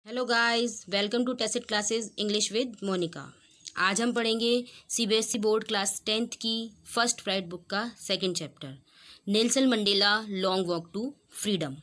Hello guys, welcome to tacit classes English with Monika. आज हम पढ़ेंगे सीबीएसई बोर्ड क्लास 10th की फर्स्ट फ्राइड बुक का second chapter, Nelson Mandela long walk to freedom.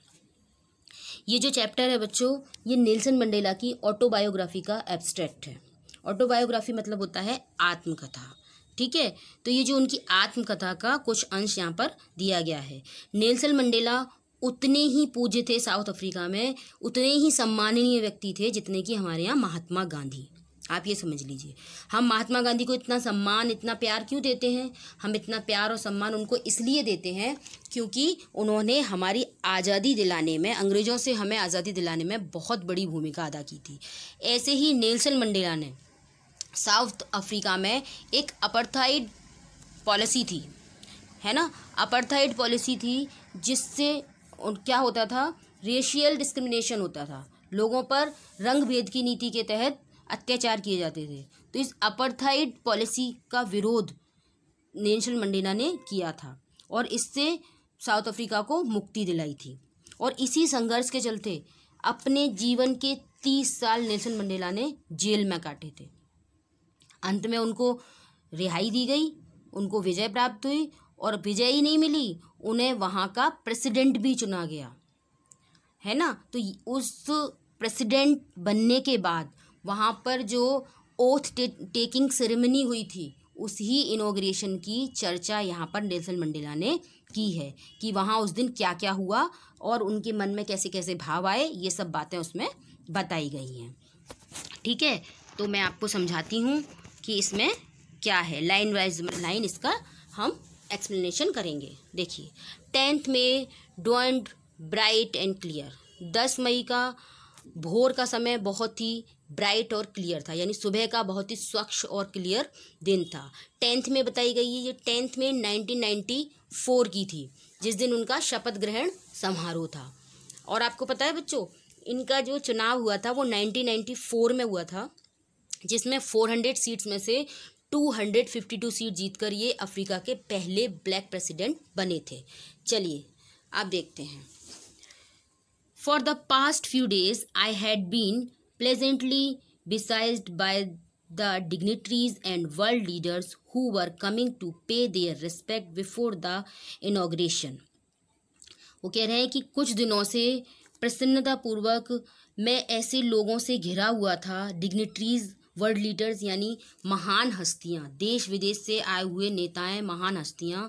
ये जो chapter है बच्चों, ये नेल्सन मंडेला की ऑटोबायोग्राफी का एब्स्ट्रैक्ट है। ऑटोबायोग्राफी मतलब होता है आत्मकथा, ठीक है। तो ये जो उनकी आत्मकथा का कुछ अंश यहाँ पर दिया गया है। नेल्सन मंडेला उतने ही पूज्य थे साउथ अफ्रीका में, उतने ही सम्माननीय व्यक्ति थे जितने कि हमारे यहाँ महात्मा गांधी। आप ये समझ लीजिए, हम महात्मा गांधी को इतना सम्मान, इतना प्यार क्यों देते हैं? हम इतना प्यार और सम्मान उनको इसलिए देते हैं क्योंकि उन्होंने हमारी आज़ादी दिलाने में, अंग्रेज़ों से हमें आज़ादी दिलाने में बहुत बड़ी भूमिका अदा की थी। ऐसे ही नेल्सन मंडेला ने साउथ अफ्रीका में एक अपार्थाइड पॉलिसी थी, है ना। अपार्थाइड पॉलिसी थी जिससे क्या होता था, रेशियल डिस्क्रिमिनेशन होता था, लोगों पर रंग भेद की नीति के तहत अत्याचार किए जाते थे। तो इस अपार्थाइड पॉलिसी का विरोध नेल्सन मंडेला ने किया था और इससे साउथ अफ्रीका को मुक्ति दिलाई थी। और इसी संघर्ष के चलते अपने जीवन के 30 साल नेल्सन मंडेला ने जेल में काटे थे। अंत में उनको रिहाई दी गई, उनको विजय प्राप्त हुई, और विजय ही नहीं मिली, उन्हें वहाँ का प्रेसिडेंट भी चुना गया, है ना। तो उस प्रेसिडेंट बनने के बाद वहाँ पर जो ओथ टेकिंग सेरेमनी हुई थी, उस ही इनॉग्रेशन की चर्चा यहाँ पर नेल्सन मंडेला ने की है कि वहाँ उस दिन क्या क्या हुआ और उनके मन में कैसे कैसे भाव आए, ये सब बातें उसमें बताई गई हैं, ठीक है। तो मैं आपको समझाती हूँ कि इसमें क्या है, लाइन वाइज लाइन इसका हम एक्सप्लेनेशन करेंगे। देखिए, 10th में डॉन्ड ब्राइट एंड क्लियर, 10 मई का भोर का समय बहुत ही ब्राइट और क्लियर था, यानी सुबह का बहुत ही स्वच्छ और क्लियर दिन था। 10th में बताई गई है, ये 10th में 1994 की थी, जिस दिन उनका शपथ ग्रहण समारोह था। और आपको पता है बच्चों, इनका जो चुनाव हुआ था वो 1994 में हुआ था, जिसमें 400 सीट्स में से 252 सीट जीतकर ये अफ्रीका के पहले ब्लैक प्रेसिडेंट बने थे। चलिए आप देखते हैं। For the past few days I had been pleasantly besieged by the dignitaries and world leaders who were coming to pay their respect before the inauguration. वो कह रहे हैं कि कुछ दिनों से प्रसन्नतापूर्वक मैं ऐसे लोगों से घिरा हुआ था, डिग्निटरीज, वर्ल्ड लीडर्स यानी महान हस्तियां, देश विदेश से आए हुए नेताएं, महान हस्तियां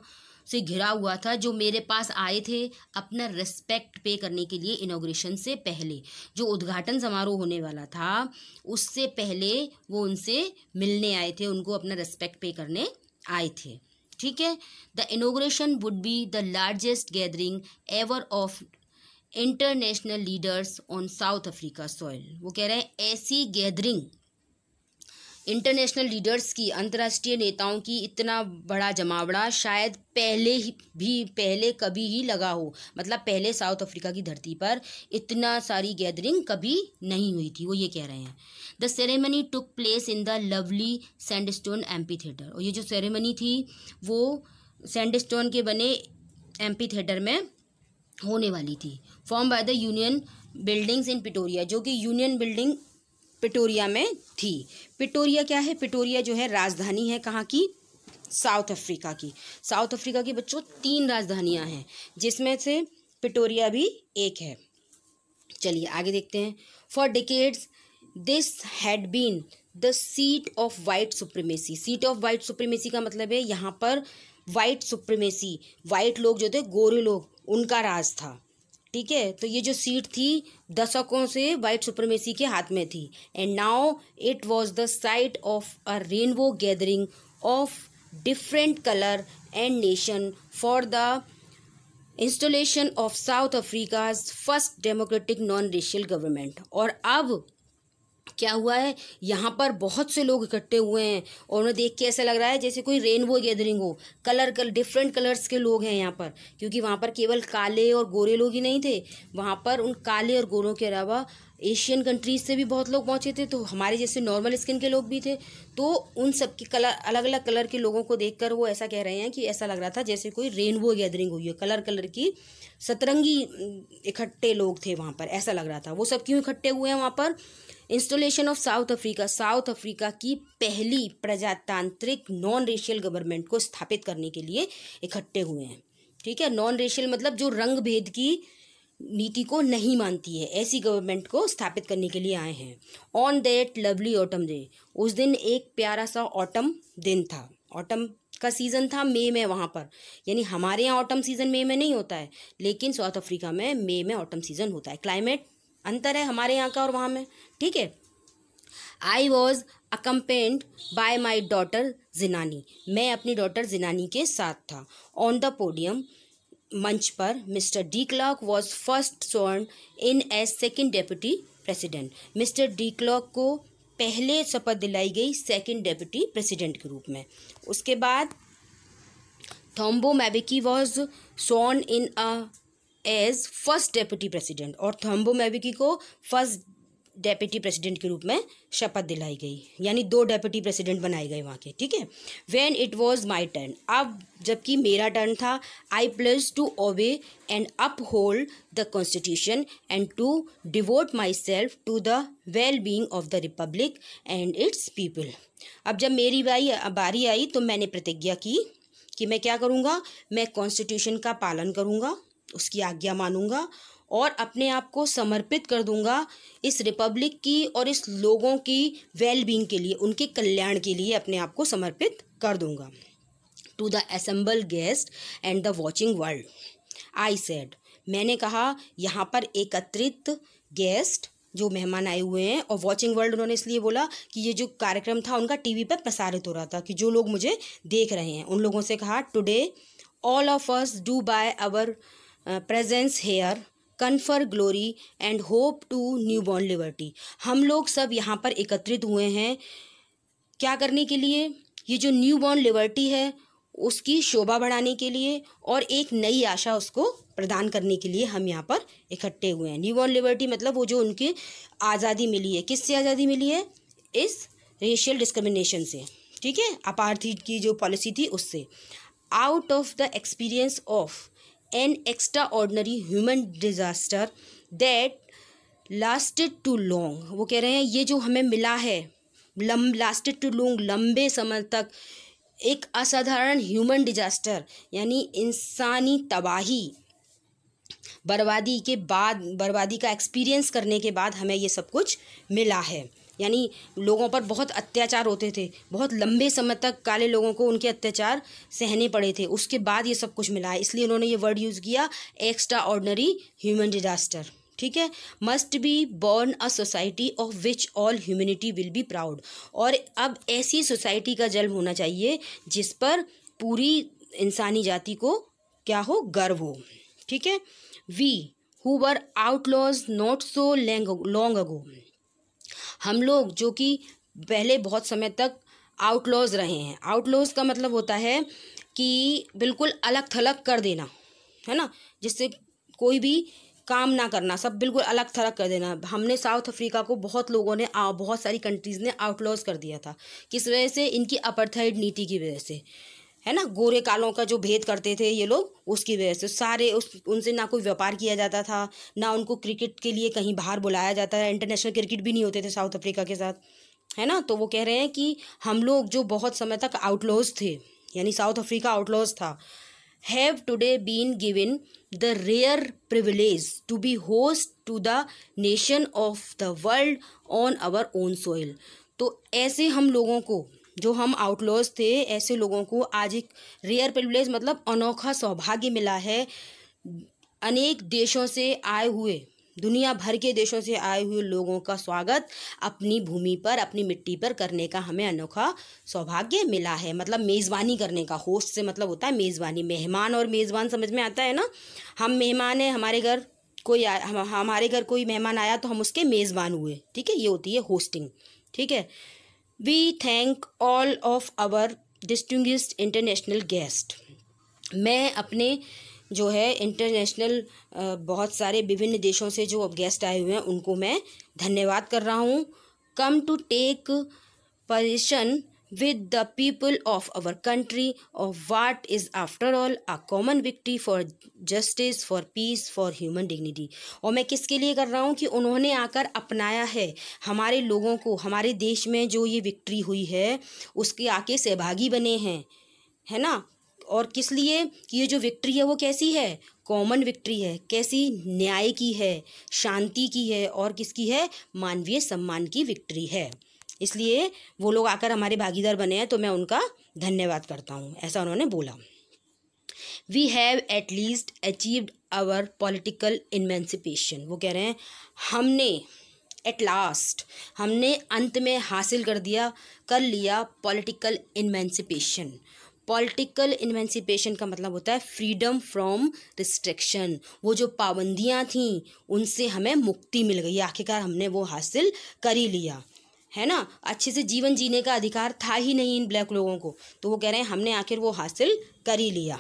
से घिरा हुआ था, जो मेरे पास आए थे अपना रिस्पेक्ट पे करने के लिए। इनॉग्रेशन से पहले जो उद्घाटन समारोह होने वाला था, उससे पहले वो उनसे मिलने आए थे, उनको अपना रिस्पेक्ट पे करने आए थे, ठीक है। The inauguration would be the largest gathering ever of international leaders on south Africa soil. वो कह रहे हैं ऐसी गैदरिंग इंटरनेशनल लीडर्स की, अंतर्राष्ट्रीय नेताओं की, इतना बड़ा जमावड़ा शायद पहले कभी ही लगा हो। मतलब पहले साउथ अफ्रीका की धरती पर इतना सारी गैदरिंग कभी नहीं हुई थी, वो ये कह रहे हैं। The ceremony took place in the lovely sandstone amphi theatre. और ये जो सेरेमनी थी वो सैंडस्टोन के बने एम्पी थिएटर में होने वाली थी। Formed by the Union Buildings in Pretoria, जो कि यूनियन बिल्डिंग पिटोरिया में थी। पिटोरिया क्या है? पिटोरिया जो है राजधानी है कहाँ की? साउथ अफ्रीका की। साउथ अफ्रीका की बच्चों 3 राजधानियां हैं, जिसमें से पिटोरिया भी एक है। चलिए आगे देखते हैं। For decades this had been the seat of white supremacy. Seat of white supremacy का मतलब है यहाँ पर वाइट सुप्रीमेसी, वाइट लोग जो थे, गोरे लोग, उनका राज था, ठीक है। तो ये जो सीट थी दशकों से वाइट सुप्रीमेसी के हाथ में थी। And now it was the site of a rainbow gathering of different colour and nation for the installation of south Africa's first democratic non racial government. और अब क्या हुआ है, यहाँ पर बहुत से लोग इकट्ठे हुए हैं और उन्हें देख के ऐसा लग रहा है जैसे कोई रेनबो गैदरिंग हो। डिफरेंट कलर्स के लोग हैं यहाँ पर, क्योंकि वहाँ पर केवल काले और गोरे लोग ही नहीं थे, वहाँ पर उन काले और गोरों के अलावा एशियन कंट्रीज से भी बहुत लोग पहुंचे थे, तो हमारे जैसे नॉर्मल स्किन के लोग भी थे। तो उन सब की कलर, अलग अलग कलर के लोगों को देखकर वो ऐसा कह रहे हैं कि ऐसा लग रहा था जैसे कोई रेनबो गैदरिंग हुई है, कलर कलर की सतरंगी इकट्ठे लोग थे वहाँ पर, ऐसा लग रहा था। वो सब क्यों इकट्ठे हुए हैं वहाँ पर? Installation of south Africa, south Africa की पहली प्रजातांत्रिक नॉन रेशियल गवर्नमेंट को स्थापित करने के लिए इकट्ठे हुए हैं। ठीक है, नॉन रेशियल मतलब जो रंग भेद की नीति को नहीं मानती है, ऐसी गवर्नमेंट को स्थापित करने के लिए आए हैं। On that lovely autumn day, उस दिन एक प्यारा सा ऑटम दिन था। ऑटम का सीज़न था मई में वहाँ पर, यानी हमारे यहाँ ऑटम सीज़न मई में नहीं होता है, लेकिन साउथ अफ्रीका में मई में ऑटम सीज़न होता है। क्लाइमेट अंतर है हमारे यहाँ का और वहाँ में। ठीक है। I was accompanied by my daughter Zenani, मैं अपनी डॉटर जिनानी के साथ था। ऑन द पोडियम, मंच पर, Mr de Klerk was first sworn in as second deputy president, Mr de Klerk को पहले शपथ दिलाई गई सेकेंड डेप्यूटी प्रेसिडेंट के रूप में। उसके बाद Thabo Mbeki was sworn in as first deputy president, और थॉम्बो मैबिकी को फर्स्ट डेप्यूटी प्रेसिडेंट के रूप में शपथ दिलाई गई, यानी 2 डेप्यूटी प्रेसिडेंट बनाए गए वहाँ के। ठीक है। When it was my turn, अब जबकि मेरा टर्न था, I pledge to obey and uphold the constitution and to devote myself to the well being of the republic and its people. अब जब मेरी बारी आई तो मैंने प्रतिज्ञा की कि मैं क्या करूँगा, मैं कॉन्स्टिट्यूशन का पालन करूँगा, उसकी आज्ञा मानूंगा और अपने आप को समर्पित कर दूंगा इस रिपब्लिक की और इस लोगों की वेल बीइंग के लिए, उनके कल्याण के लिए अपने आप को समर्पित कर दूंगा। To the assemble guest and the watching world I said, मैंने कहा यहाँ पर एकत्रित गेस्ट जो मेहमान आए हुए हैं, और वॉचिंग वर्ल्ड उन्होंने इसलिए बोला कि ये जो कार्यक्रम था उनका टीवी पर प्रसारित हो रहा था, कि जो लोग मुझे देख रहे हैं उन लोगों से कहा, today all of us do by our presence here confer glory and hope to new born liberty, हम लोग सब यहाँ पर एकत्रित हुए हैं क्या करने के लिए, ये जो न्यू बॉर्न लिबर्टी है उसकी शोभा बढ़ाने के लिए और एक नई आशा उसको प्रदान करने के लिए हम यहाँ पर इकट्ठे हुए हैं। न्यू बॉर्न लिबर्टी मतलब वो जो उनकी आज़ादी मिली है, किससे आज़ादी मिली है, इस रेशियल डिस्क्रिमिनेशन से। ठीक है, अपार्थाइड की जो पॉलिसी थी उससे। Out of the experience of an extraordinary human disaster that lasted too long, वो कह रहे हैं ये जो हमें मिला है लास्टेड टू लॉन्ग, लंबे समय तक एक असाधारण ह्यूमन डिजास्टर यानी इंसानी तबाही, बर्बादी के बाद, बर्बादी का एक्सपीरियंस करने के बाद हमें ये सब कुछ मिला है। यानी लोगों पर बहुत अत्याचार होते थे, बहुत लंबे समय तक काले लोगों को उनके अत्याचार सहने पड़े थे, उसके बाद ये सब कुछ मिला है, इसलिए उन्होंने ये वर्ड यूज़ किया एक्स्ट्रा ऑर्डिनरी ह्यूमन डिजास्टर। ठीक है। Must be born a society of which all humanity will be proud, और अब ऐसी सोसाइटी का जन्म होना चाहिए जिस पर पूरी इंसानी जाति को क्या हो, गर्व हो। ठीक है। We who were outlaws not so long ago, हम लोग जो कि पहले बहुत समय तक आउटलॉज रहे हैं, आउटलॉज का मतलब होता है कि बिल्कुल अलग थलग कर देना, है ना, जिससे कोई भी काम ना करना, सब बिल्कुल अलग थलग कर देना। हमने साउथ अफ्रीका को बहुत लोगों ने, बहुत सारी कंट्रीज़ ने आउटलॉज कर दिया था, किस वजह से, इनकी अपार्थाइड नीति की वजह से, है ना, गोरे कालों का जो भेद करते थे ये लोग, उसकी वजह से सारे उनसे ना कोई व्यापार किया जाता था, ना उनको क्रिकेट के लिए कहीं बाहर बुलाया जाता है, इंटरनेशनल क्रिकेट भी नहीं होते थे साउथ अफ्रीका के साथ, है ना। तो वो कह रहे हैं कि हम लोग जो बहुत समय तक आउटलॉज थे, यानी साउथ अफ्रीका आउटलॉज था, have today been given the rare privilege to be host to the nation of the world on our own soil. तो ऐसे हम लोगों को, जो हम आउटलॉज थे, ऐसे लोगों को आज एक रेयर प्रिविलेज मतलब अनोखा सौभाग्य मिला है, अनेक देशों से आए हुए, दुनिया भर के देशों से आए हुए लोगों का स्वागत अपनी भूमि पर, अपनी मिट्टी पर करने का हमें अनोखा सौभाग्य मिला है। मतलब मेज़बानी करने का, होस्ट से मतलब होता है मेज़बानी, मेहमान और मेज़बान समझ में आता है ना। हम मेहमान हैं, हमारे घर कोई हमारे घर कोई मेहमान आया तो हम उसके मेज़बान हुए। ठीक है, ये होती है होस्टिंग। ठीक है। We thank all of our distinguished international guest, मैं अपने जो है इंटरनेशनल बहुत सारे विभिन्न देशों से जो गेस्ट आए हुए हैं उनको मैं धन्यवाद कर रहा हूँ। Come to take position with the people of our country of what is after all a common victory for justice, for peace, for human dignity। और मैं किसके लिए कर रहा हूँ कि उन्होंने आकर अपनाया है हमारे लोगों को, हमारे देश में जो ये विक्ट्री हुई है उसके आके सहभागी बने हैं, है ना। और किस लिए कि ये जो विक्ट्री है वो कैसी है, कॉमन विक्ट्री है। कैसी, न्याय की है, शांति की है और किसकी है, मानवीय सम्मान की विक्ट्री है। इसलिए वो लोग आकर हमारे भागीदार बने हैं तो मैं उनका धन्यवाद करता हूँ, ऐसा उन्होंने बोला। We have at least achieved our political emancipation. वो कह रहे हैं हमने एट लास्ट, हमने अंत में हासिल कर लिया पॉलिटिकल इमेंसिपेशन। पॉलिटिकल इमेंसिपेशन का मतलब होता है फ्रीडम फ्रॉम रिस्ट्रिक्शन। वो जो पाबंदियाँ थीं उनसे हमें मुक्ति मिल गई, आखिरकार हमने वो हासिल कर ही लिया, है ना। अच्छे से जीवन जीने का अधिकार था ही नहीं इन ब्लैक लोगों को, तो वो कह रहे हैं हमने आखिर वो हासिल कर ही लिया।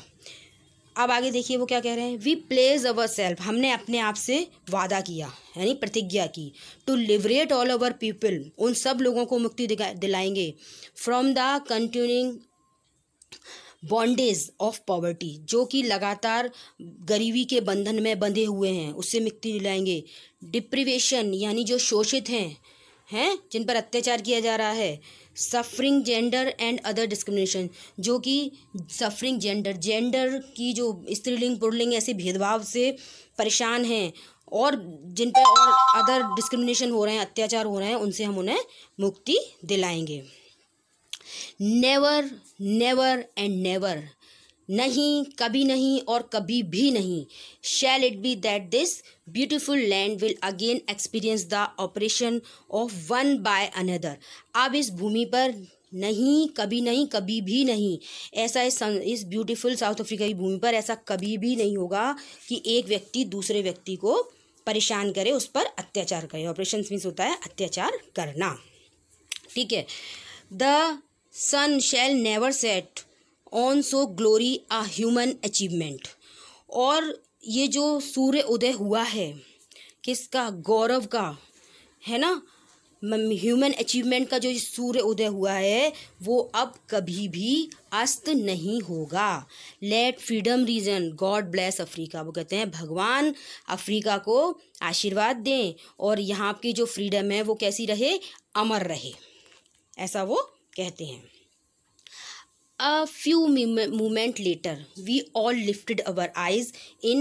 अब आगे देखिए वो क्या कह रहे हैं, वी प्लेज अवर सेल्फ, हमने अपने आप से वादा किया यानी प्रतिज्ञा की, to liberate all our people, उन सब लोगों को मुक्ति दिलाएंगे, from the continuing bondage of poverty, जो कि लगातार गरीबी के बंधन में बंधे हुए हैं उससे मुक्ति दिलाएंगे, डिप्रिवेशन यानी जो शोषित हैं जिन पर अत्याचार किया जा रहा है, suffering gender and other discrimination, जो कि सफरिंग जेंडर की जो स्त्रीलिंग पुल्लिंग ऐसे भेदभाव से परेशान हैं और जिन पर और अदर डिस्क्रिमिनेशन हो रहे हैं, अत्याचार हो रहे हैं, उनसे हम उन्हें मुक्ति दिलाएंगे। नेवर नेवर एंड नेवर, नहीं, कभी नहीं और कभी भी नहीं, shall it be that this beautiful land will again experience the oppression of one by another. अब इस भूमि पर नहीं, कभी भी नहीं, ऐसा इस ब्यूटीफुल साउथ अफ्रीका की भूमि पर ऐसा कभी भी नहीं होगा कि एक व्यक्ति दूसरे व्यक्ति को परेशान करे, उस पर अत्याचार करे। ऑपरेशन मीन्स होता है अत्याचार करना, ठीक है। The sun shall never set on so glory a human achievement, और ये जो सूर्य उदय हुआ है किसका, गौरव का, है ना, ह्यूमन अचीवमेंट का जो सूर्य उदय हुआ है वो अब कभी भी अस्त नहीं होगा। Let freedom reason God bless Africa, वो कहते हैं भगवान अफ्रीका को आशीर्वाद दें और यहाँ की जो फ्रीडम है वो कैसी रहे, अमर रहे, ऐसा वो कहते हैं। A few moment later, we all lifted our eyes in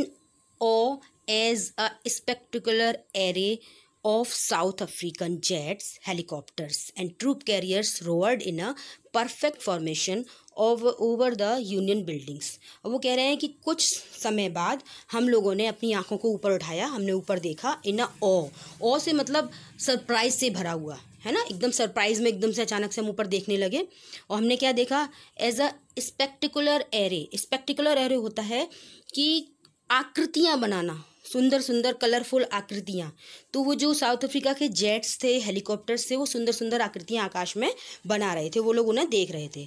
awe as a spectacular array of South African jets, helicopters, and troop carriers roared in a perfect formation over the Union buildings। अब वो कह रहे हैं कि कुछ समय बाद हम लोगों ने अपनी आंखों को ऊपर उठाया, हमने ऊपर देखा, इन अ ऑ से मतलब सरप्राइज से भरा हुआ, है ना, एकदम सरप्राइज में एकदम से अचानक से हम ऊपर देखने लगे और हमने क्या देखा, as a spectacular array. Spectacular array होता है कि आकृतियाँ बनाना, सुंदर सुंदर कलरफुल आकृतियाँ। तो वो जो साउथ अफ्रीका के जेट्स थे, हेलीकॉप्टर्स थे, वो सुंदर सुंदर आकृतियाँ आकाश में बना रहे थे, वो लोग उन्हें देख रहे थे।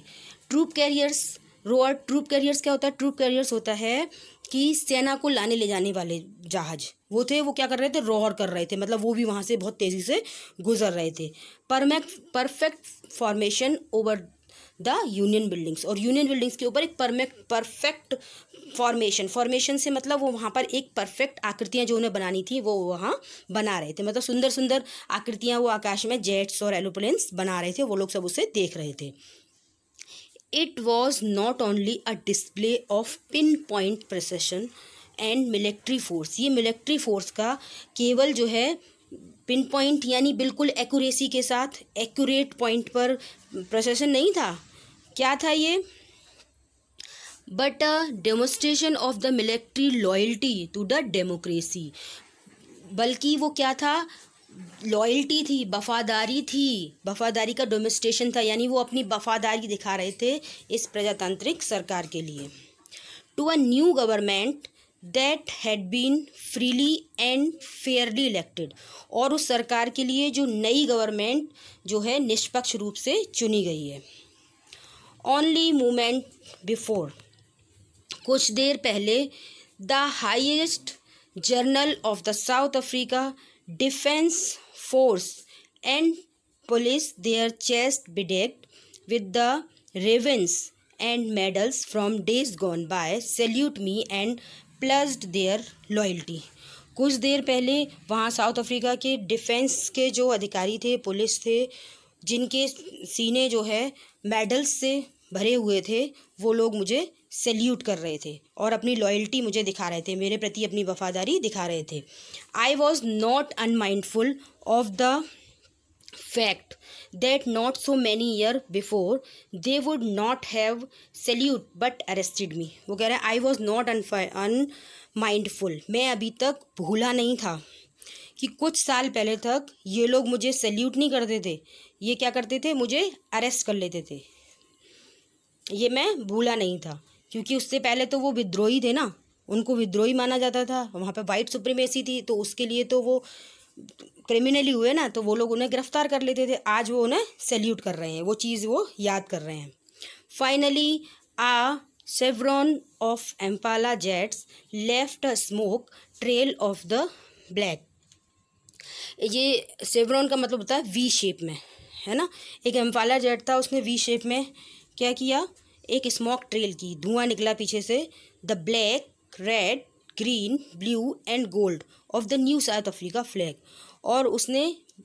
Troop carriers roar, troop carriers क्या होता है, ट्रूप कैरियर्स होता है कि सेना को लाने ले जाने वाले जहाज वो थे, वो क्या कर रहे थे, रोअर कर रहे थे, मतलब वो भी वहाँ से बहुत तेज़ी से गुजर रहे थे। Perfect formation over the Union buildings, और यूनियन बिल्डिंग्स के ऊपर एक परफेक्ट फॉर्मेशन से मतलब वो वहाँ पर एक परफेक्ट आकृतियाँ जो उन्हें बनानी थी वो वहाँ बना रहे थे, मतलब सुंदर सुंदर आकृतियाँ वो आकाश में जेट्स और एरोप्लेन्स बना रहे थे, वो लोग सब उसे देख रहे थे। It was not only a display of pinpoint precision and military force। ये मिलिट्री फोर्स का केवल जो है पिन पॉइंट यानी बिल्कुल एक्यूरेसी के साथ एक्यूरेट पॉइंट पर प्रेसिशन नहीं था, क्या था ये, but a demonstration of the military loyalty to the democracy, बल्कि वो क्या था, लॉयल्टी थी, वफादारी थी, वफादारी का डेमोन्स्ट्रेशन था, यानी वो अपनी वफादारी दिखा रहे थे इस प्रजातांत्रिक सरकार के लिए। To a new government that had been freely and fairly elected, और उस सरकार के लिए जो नई गवर्नमेंट जो है निष्पक्ष रूप से चुनी गई है। ओनली मोमेंट बिफोर, कुछ देर पहले The highest journal of the South Africa Defence Force and police, their chest bedecked with the ribbons and medals from days gone by, salute me and pledged their loyalty. कुछ देर पहले वहाँ south Africa के defence के जो अधिकारी थे, police थे, जिनके सीने जो है मेडल्स से भरे हुए थे, वो लोग मुझे सैल्यूट कर रहे थे और अपनी लॉयल्टी मुझे दिखा रहे थे, मेरे प्रति अपनी वफादारी दिखा रहे थे. आई was not unmindful of the fact that not so many years before they would not have salute but arrested me. वो कह रहा है आई वॉज नॉट अनमाइंडफुल, मैं अभी तक भूला नहीं था कि कुछ साल पहले तक ये लोग मुझे सैल्यूट नहीं करते थे, ये क्या करते थे, मुझे अरेस्ट कर लेते थे. ये मैं भूला नहीं था क्योंकि उससे पहले तो वो विद्रोही थे ना, उनको विद्रोही माना जाता था, वहाँ पे वाइट सुप्रीमेसी थी, तो उसके लिए तो वो क्रिमिनली हुए ना, तो वो लोग उन्हें गिरफ्तार कर लेते थे. आज वो उन्हें सैल्यूट कर रहे हैं, वो चीज़ वो याद कर रहे हैं. Finally a chevron of Impala jets left a smoke trail of the black. ये शेवरॉन का मतलब होता है वी शेप में, है ना. एक एम्पाला जेट था, उसने वी शेप में क्या किया, एक स्मोक ट्रेल की, धुआं निकला पीछे से. The black, red, green, blue and gold of the new south Africa flag. और उसने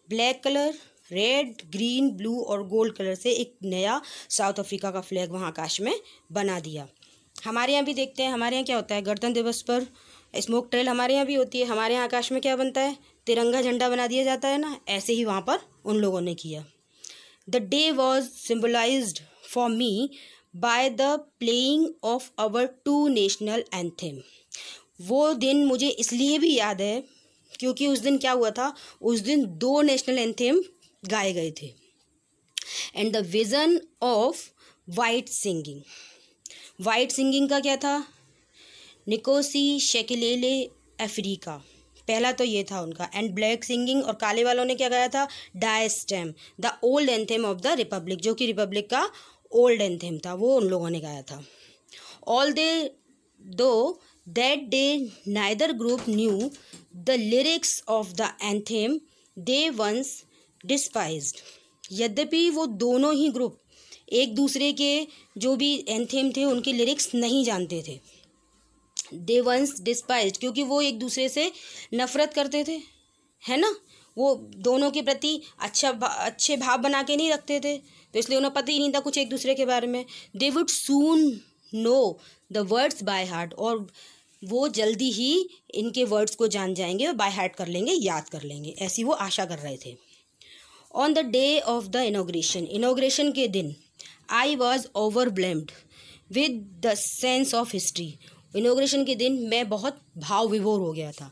black colour, red, green, blue और गोल्ड कलर से एक नया साउथ अफ्रीका का फ्लैग वहाँ आकाश में बना दिया. हमारे यहाँ भी देखते हैं, हमारे यहाँ क्या होता है, गणतंत्र दिवस पर स्मोक ट्रेल हमारे यहाँ भी होती है. हमारे यहाँ आकाश में क्या बनता है, तिरंगा झंडा बना दिया जाता है ना, ऐसे ही वहाँ पर उन लोगों ने किया. The day was symbolised for me by the playing of our two national anthems. वो दिन मुझे इसलिए भी याद है क्योंकि उस दिन क्या हुआ था, उस दिन 2 नेशनल एंथेम गाए गए थे. And the vision of white singing. White singing का क्या था, निकोसी शेकिलेले अफ्रीका, पहला तो ये था उनका. एंड ब्लैक सिंगिंग, और काले वालों ने क्या गाया था, Die Stem, the old anthem of the republic, जो कि रिपब्लिक का ओल्ड एंथेम था, वो उन लोगों ने गाया था. ऑल दे दो that day neither group knew the lyrics of the anthem they once despised. यद्यपि वो दोनों ही ग्रुप एक दूसरे के जो भी एंथेम थे उनके लिरिक्स नहीं जानते थे. they once despised क्योंकि वो एक दूसरे से नफरत करते थे, है ना, वो दोनों के प्रति अच्छे भाव बना के नहीं रखते थे, तो इसलिए उन्हें पता ही नहीं था कुछ एक दूसरे के बारे में. they would soon know the words by heart, और वो जल्दी ही इनके वर्ड्स को जान जाएंगे और बाय हार्ट कर लेंगे, याद कर लेंगे, ऐसी वो आशा कर रहे थे. On the day of the inauguration के दिन I was overwhelmed with the sense of history. Inauguration के दिन मैं बहुत भाव विभोर हो गया था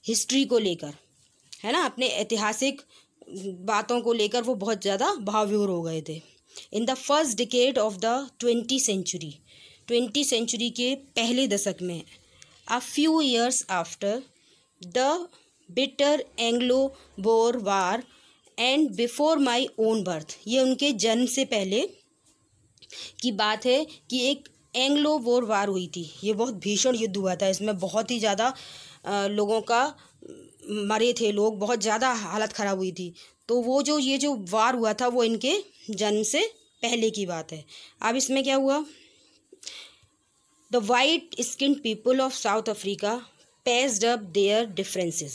हिस्ट्री को लेकर, है ना, अपने ऐतिहासिक बातों को लेकर वो बहुत ज़्यादा भाव विभोर हो गए थे. In the first decade of the 20th century के पहले दशक में, a few years after the bitter Anglo-Boer War and before my own birth, ये उनके जन्म से पहले की बात है कि एक एंग्लो बोर वार हुई थी. ये बहुत भीषण युद्ध हुआ था, इसमें बहुत ही ज़्यादा लोगों का मरे थे लोग, बहुत ज़्यादा हालत ख़राब हुई थी. तो वो जो ये जो वार हुआ था वो इनके जन्म से पहले की बात है. अब इसमें क्या हुआ, The white-skinned people of South Africa patched up their differences.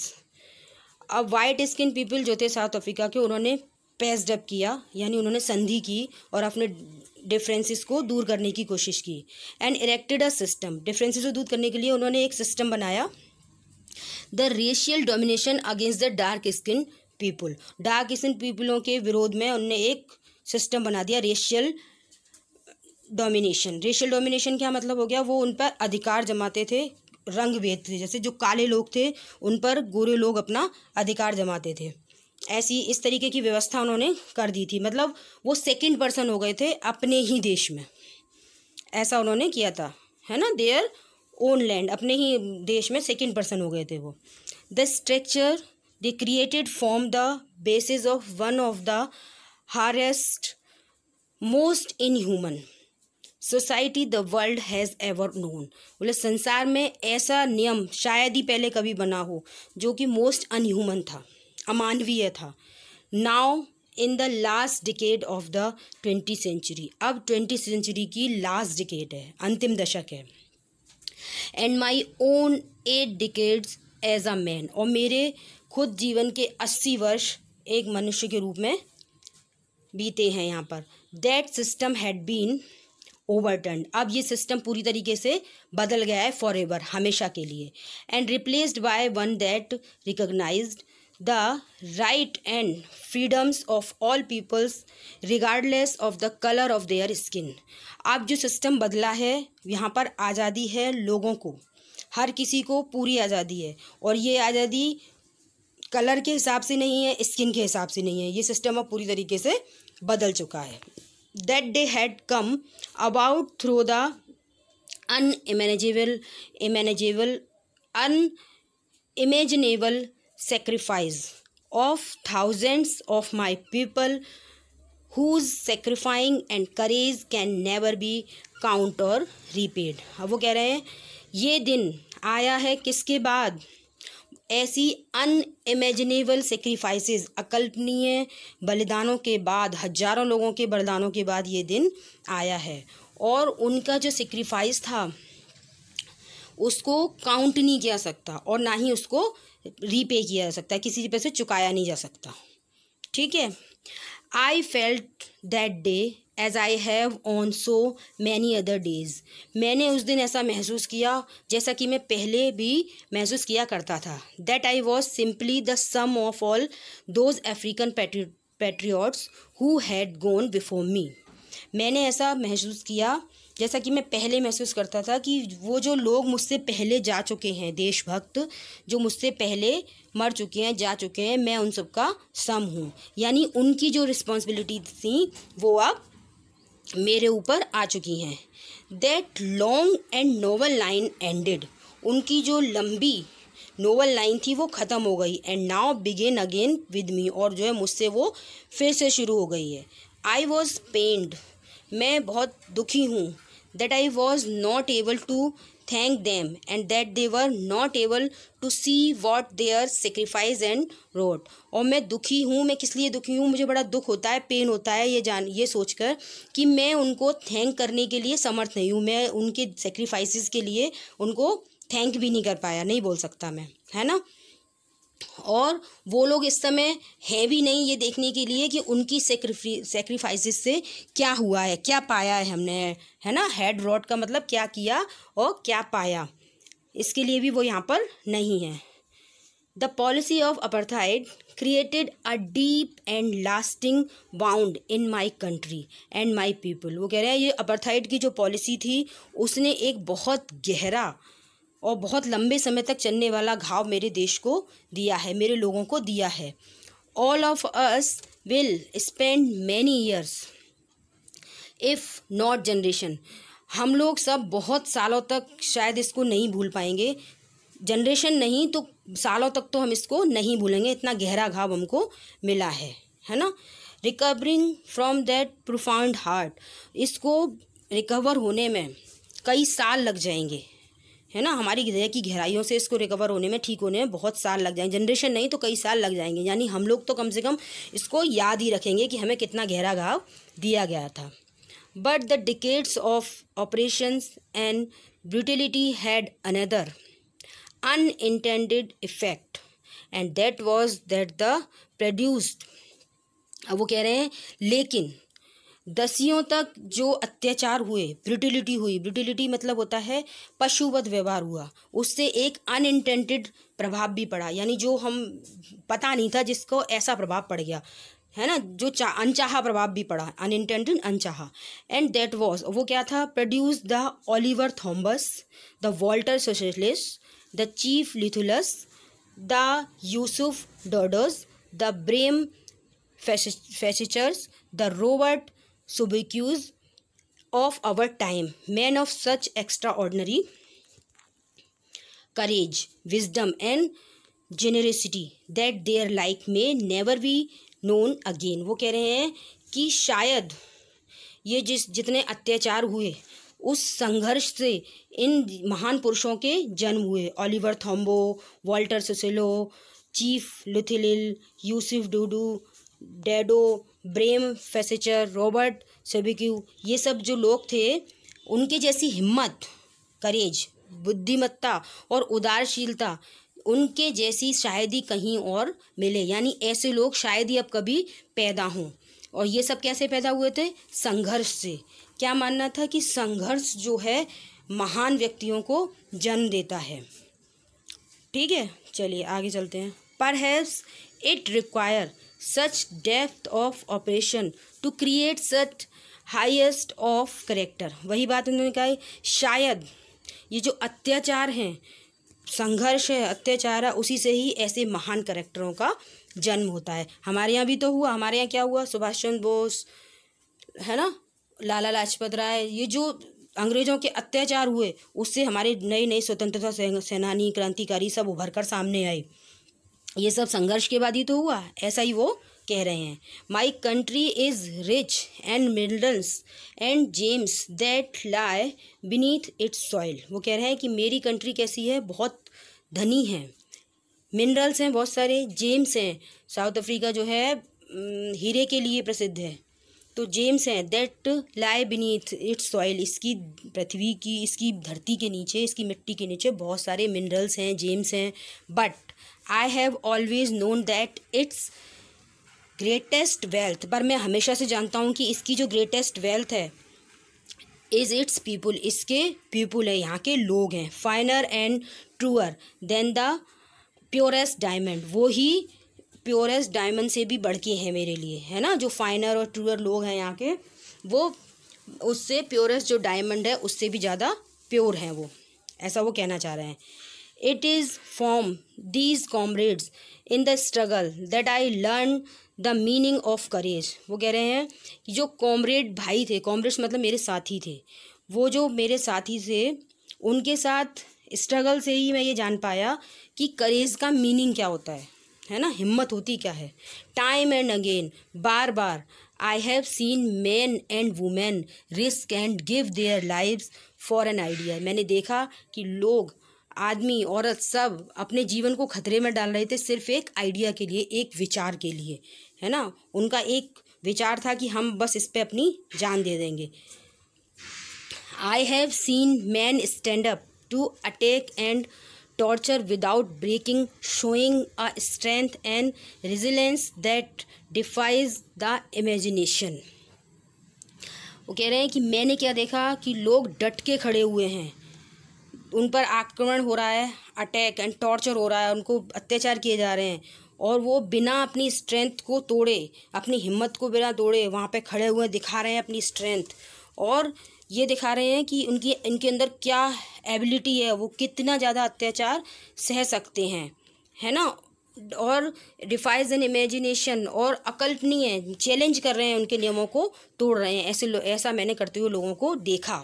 अब वाइट स्किन पीपल जो थे साउथ अफ्रीका के, उन्होंने पैच्ड अप किया, यानी उन्होंने संधि की और अपने डिफरेंसेस को दूर करने की कोशिश की. And erected a system, differences को दूर करने के लिए उन्होंने एक सिस्टम बनाया. The racial domination against the dark skin people. Dark skin पीपलों के विरोध में उन्होंने एक सिस्टम बना दिया, रेशियल डोमिनेशन क्या मतलब हो गया, वो उन पर अधिकार जमाते थे, रंग भेद थे, जैसे जो काले लोग थे उन पर गोरे लोग अपना अधिकार जमाते थे, ऐसी इस तरीके की व्यवस्था उन्होंने कर दी थी. मतलब वो सेकंड पर्सन हो गए थे अपने ही देश में, ऐसा उन्होंने किया था, है ना, देयर ओन लैंड, अपने ही देश में सेकंड पर्सन हो गए थे वो. The structure they created formed the basis of one of the harshest most inhuman society the world has ever known. बोले संसार में ऐसा नियम शायद ही पहले कभी बना हो जो कि मोस्ट अनह्यूमन था, अमानवीय था। Now in the last decade of the 20th century, अब 20th सेंचुरी की लास्ट डिकेड है, अंतिम दशक है। And my own 8 decades as a man, और मेरे खुद जीवन के 80 वर्ष एक मनुष्य के रूप में बीते हैं यहाँ पर। That system had been overturn, अब ये सिस्टम पूरी तरीके से बदल गया है फॉर एवर, हमेशा के लिए। And replaced by one that recognised the right and freedoms of all peoples regardless of the colour of their skin. अब जो सिस्टम बदला है, यहाँ पर आज़ादी है लोगों को, हर किसी को पूरी आज़ादी है, और ये आज़ादी कलर के हिसाब से नहीं है, स्किन के हिसाब से नहीं है, ये सिस्टम अब पूरी तरीके से बदल चुका है। That day had come about through the unimaginable sacrifice of thousands of my people, whose sacrificing and courage can never be count or repaid। अब वो कह रहे हैं ये दिन आया है किसके बाद, ऐसी अनइमेजिनेबल सेक्रीफाइसेस, अकल्पनीय बलिदानों के बाद, हजारों लोगों के बलिदानों के बाद ये दिन आया है। और उनका जो सेक्रीफाइस था उसको काउंट नहीं किया सकता, और ना ही उसको रीपे किया जा सकता, किसी पे से चुकाया नहीं जा सकता। ठीक है। I felt that day as I have on so many other days, मैंने उस दिन ऐसा महसूस किया जैसा कि मैं पहले भी महसूस किया करता था। That I was simply the sum of all those African patriots who had gone before me, मैंने ऐसा महसूस किया जैसा कि मैं पहले महसूस करता था कि वो जो लोग मुझसे पहले जा चुके हैं, देशभक्त जो मुझसे पहले मर चुके हैं, जा चुके हैं, मैं उन सब का सम हूँ। यानी उनकी जो रिस्पॉन्सिबिलिटी थी वो अब मेरे ऊपर आ चुकी हैं। That long and novel line ended, उनकी जो लंबी नोवल लाइन थी वो ख़त्म हो गई। And now begin again with me, और जो है मुझसे वो फिर से शुरू हो गई है। आई वॉज पेन्ड, मैं बहुत दुखी हूँ। That I was not able to thank them and that they were not able to see what their sacrifice and wrought, और मैं दुखी हूँ। मैं किस लिए दुखी हूँ, मुझे बड़ा दुख होता है, पेन होता है ये सोचकर कि मैं उनको थैंक करने के लिए समर्थ नहीं हूँ, मैं उनके सेक्रीफाइसेस के लिए उनको थैंक भी नहीं कर पाया, नहीं बोल सकता मैं, है ना। और वो लोग इस समय है भी नहीं ये देखने के लिए कि उनकी सेक्रीफाइसेस से क्या हुआ है, क्या पाया है हमने, है ना। हैड रॉट का मतलब क्या किया और क्या पाया, इसके लिए भी वो यहाँ पर नहीं है। The policy of apartheid created a deep and lasting bound in my country and my people, वो कह रहे हैं ये अपार्थाइड की जो पॉलिसी थी उसने एक बहुत गहरा और बहुत लंबे समय तक चलने वाला घाव मेरे देश को दिया है, मेरे लोगों को दिया है। All of us will spend many years if not generation, हम लोग सब बहुत सालों तक शायद इसको नहीं भूल पाएंगे, जनरेशन नहीं तो सालों तक तो हम इसको नहीं भूलेंगे, इतना गहरा घाव हमको मिला है ना। Recovering from that profound heart, इसको रिकवर होने में कई साल लग जाएंगे, है ना। हमारी हृदय की गहराइयों से इसको रिकवर होने में, ठीक होने में बहुत साल लग जाएंगे, जनरेशन नहीं तो कई साल लग जाएंगे। यानी हम लोग तो कम से कम इसको याद ही रखेंगे कि हमें कितना गहरा घाव दिया गया था। But the decades of oppressions and brutality had another unintended effect and that was that the produced, अब वो कह रहे हैं लेकिन दसियों तक जो अत्याचार हुए, ब्रूटिलिटी हुई, ब्रूटिलिटी मतलब होता है पशुवध व्यवहार हुआ, उससे एक अनइंटेंडेड प्रभाव भी पड़ा, यानी जो हम पता नहीं था जिसको ऐसा प्रभाव पड़ गया, है ना, जो अनचाहा प्रभाव भी पड़ा, अनइंटेंडेड अनचाहा। एंड दैट वाज, वो क्या था, produce the Oliver Tambos, the Walter Sisulus, the chief Luthulis, the Yusuf Dadoos, the Bram Fischers, the Robert Subicues of our time, men of such extraordinary courage, wisdom and generosity that their like may never be known again। वो कह रहे हैं कि शायद ये जितने अत्याचार हुए उस संघर्ष से इन महान पुरुषों के जन्म हुए। ओलिवर थॉम्बो, वॉल्टर सिसिलो, चीफ लुथिलिल, यूसुफ डूडू, डेडो, ब्रेम फेसेचर, रॉबर्ट सेबिक्यू, ये सब जो लोग थे उनके जैसी हिम्मत, करेज, बुद्धिमत्ता और उदारशीलता उनके जैसी शायद ही कहीं और मिले, यानी ऐसे लोग शायद ही अब कभी पैदा हों। और ये सब कैसे पैदा हुए थे? संघर्ष से। क्या मानना था कि संघर्ष जो है महान व्यक्तियों को जन्म देता है। ठीक है, चलिए आगे चलते हैं। Perhaps it require such depth of operation to create such highest of character. वही बात उन्होंने कहा, शायद ये जो अत्याचार हैं, संघर्ष है, अत्याचार है, उसी से ही ऐसे महान करेक्टरों का जन्म होता है। हमारे यहाँ भी तो हुआ। हमारे यहाँ क्या हुआ? सुभाष चंद्र बोस, है ना, लाला लाजपत राय, ये जो अंग्रेज़ों के अत्याचार हुए उससे हमारे नए नए स्वतंत्रता सेनानी, क्रांतिकारी सब उभर कर सामने आए। ये सब संघर्ष के बाद ही तो हुआ। ऐसा ही वो कह रहे हैं। My country is rich and minerals and James that lie beneath it's soil. वो कह रहे हैं कि मेरी कंट्री कैसी है? बहुत धनी है, मिनरल्स हैं बहुत सारे, जेम्स हैं। साउथ अफ्रीका जो है हीरे के लिए प्रसिद्ध है, तो जेम्स हैं। That lie beneath it's soil, इसकी पृथ्वी की, इसकी धरती के नीचे, इसकी मिट्टी के नीचे बहुत सारे मिनरल्स हैं, जेम्स हैं। But I have always known that its greatest wealth, पर मैं हमेशा से जानता हूँ कि इसकी जो ग्रेटेस्ट वेल्थ है इज़ इट्स पीपुल, इसके पीपुल है, यहाँ के लोग हैं। Finer and truer than the purest diamond, वो ही प्योरेस्ट डायमंड से भी बढ़ के हैं मेरे लिए, है ना। जो फाइनर और ट्रूअर लोग हैं यहाँ के, वो उससे प्योरेस्ट जो डायमंड है उससे भी ज़्यादा प्योर हैं वो, ऐसा वो कहना चाह रहे हैं। It is from these comrades in the struggle that I learn the meaning of courage. वो कह रहे हैं कि जो कॉमरेड भाई थे, कॉमरेड्स मतलब मेरे साथी थे, वो जो मेरे साथी थे उनके साथ स्ट्रगल से ही मैं ये जान पाया कि करेज का मीनिंग क्या होता है ना, हिम्मत होती क्या है। Time and again, bar bar, I have seen man and women risk and give their lives for an idea. मैंने देखा कि लोग, आदमी औरत सब अपने जीवन को खतरे में डाल रहे थे सिर्फ एक आइडिया के लिए, एक विचार के लिए, है ना। उनका एक विचार था कि हम बस इस पे अपनी जान दे देंगे। I have seen man stand up to attack and torture without breaking, showing a strength and resilience that defies the imagination. वो कह रहे हैं कि मैंने क्या देखा कि लोग डट के खड़े हुए हैं, उन पर आक्रमण हो रहा है, अटैक एंड टॉर्चर हो रहा है, उनको अत्याचार किए जा रहे हैं, और वो बिना अपनी स्ट्रेंथ को तोड़े, अपनी हिम्मत को बिना तोड़े वहाँ पे खड़े हुए दिखा रहे हैं अपनी स्ट्रेंथ, और ये दिखा रहे हैं कि इनके अंदर क्या एबिलिटी है, वो कितना ज़्यादा अत्याचार सह सकते हैं, है ना। और डिफाइज एन इमेजिनेशन, और अकल्पनीय, चैलेंज कर रहे हैं, उनके नियमों को तोड़ रहे हैं। ऐसा मैंने करते हुए लोगों को देखा।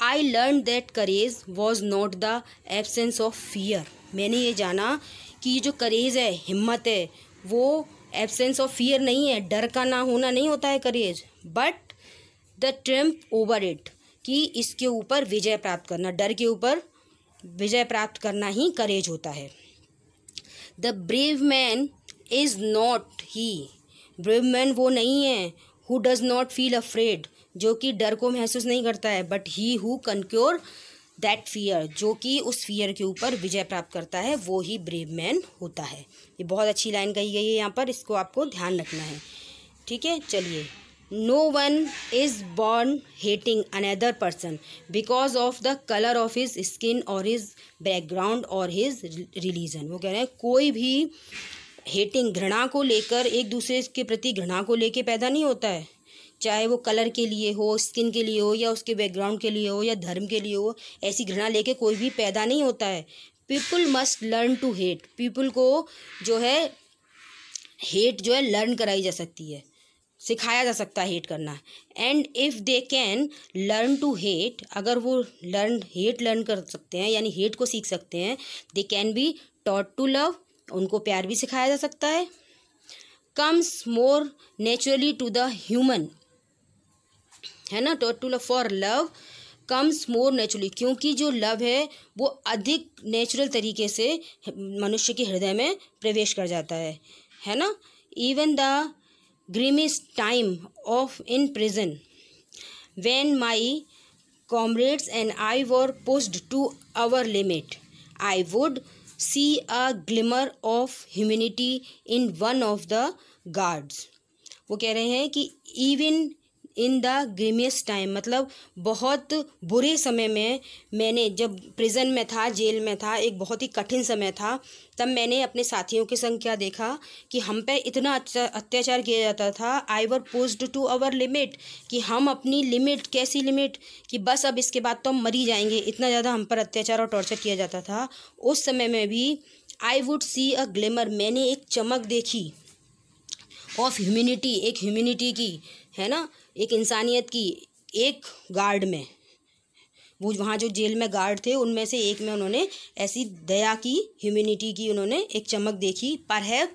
I learn that courage was not the absence of fear. मैंने ये जाना कि ये जो करेज है, हिम्मत है, वो एब्सेंस ऑफ फियर नहीं है, डर का ना होना नहीं होता है courage, but the triumph over it, कि इसके ऊपर विजय प्राप्त करना, डर के ऊपर विजय प्राप्त करना ही करेज होता है। The brave man is not he, brave man वो नहीं है who does not feel afraid, जो कि डर को महसूस नहीं करता है, but he who conquers that fear, जो कि उस फियर के ऊपर विजय प्राप्त करता है, वो ही ब्रेव मैन होता है। ये बहुत अच्छी लाइन कही गई है यहाँ पर, इसको आपको ध्यान रखना है। ठीक है, चलिए। No one is born hating another person because of the colour of his skin और हिज बैकग्राउंड और हिज रिलीजन। वो कह रहे हैं कोई भी हेटिंग, घृणा को लेकर, एक दूसरे के प्रति घृणा को लेकर पैदा नहीं होता है, चाहे वो कलर के लिए हो, स्किन के लिए हो, या उसके बैकग्राउंड के लिए हो, या धर्म के लिए हो। ऐसी घृणा लेके कोई भी पैदा नहीं होता है। People must learn to hate, people को जो है हेट जो है लर्न कराई जा सकती है, सिखाया जा सकता है हेट करना। And if they can learn to hate, अगर वो हेट लर्न कर सकते हैं, यानी हेट को सीख सकते हैं, they can be taught to love, उनको प्यार भी सिखाया जा सकता है। Comes more naturally to the human, है ना, taught to love, for love comes more naturally, क्योंकि जो लव है वो अधिक नेचुरल तरीके से मनुष्य के हृदय में प्रवेश कर जाता है ना। Even the grimmest time of in prison when my comrades and I were pushed to our limit, I would see a glimmer of humanity in one of the guards. वो कह रहे हैं कि even इन द ग्रीमियस्ट टाइम, मतलब बहुत बुरे समय में, मैंने जब प्रिजन में था, जेल में था, एक बहुत ही कठिन समय था, तब मैंने अपने साथियों के संग क्या देखा कि हम पे इतना अत्याचार किया जाता था। आई वर पुश्ड टू आवर लिमिट, कि हम अपनी लिमिट, कैसी लिमिट कि बस अब इसके बाद तो हम मर ही जाएंगे, इतना ज़्यादा हम पर अत्याचार और टॉर्चर किया जाता था। उस समय में भी I would see a glimmer, मैंने एक चमक देखी, ऑफ ह्यूमैनिटी, एक ह्यूमैनिटी की, है ना, एक इंसानियत की, एक गार्ड में, वो वहाँ जो जेल में गार्ड थे उनमें से एक में उन्होंने ऐसी दया की, ह्यूमैनिटी की उन्होंने एक चमक देखी। Perhaps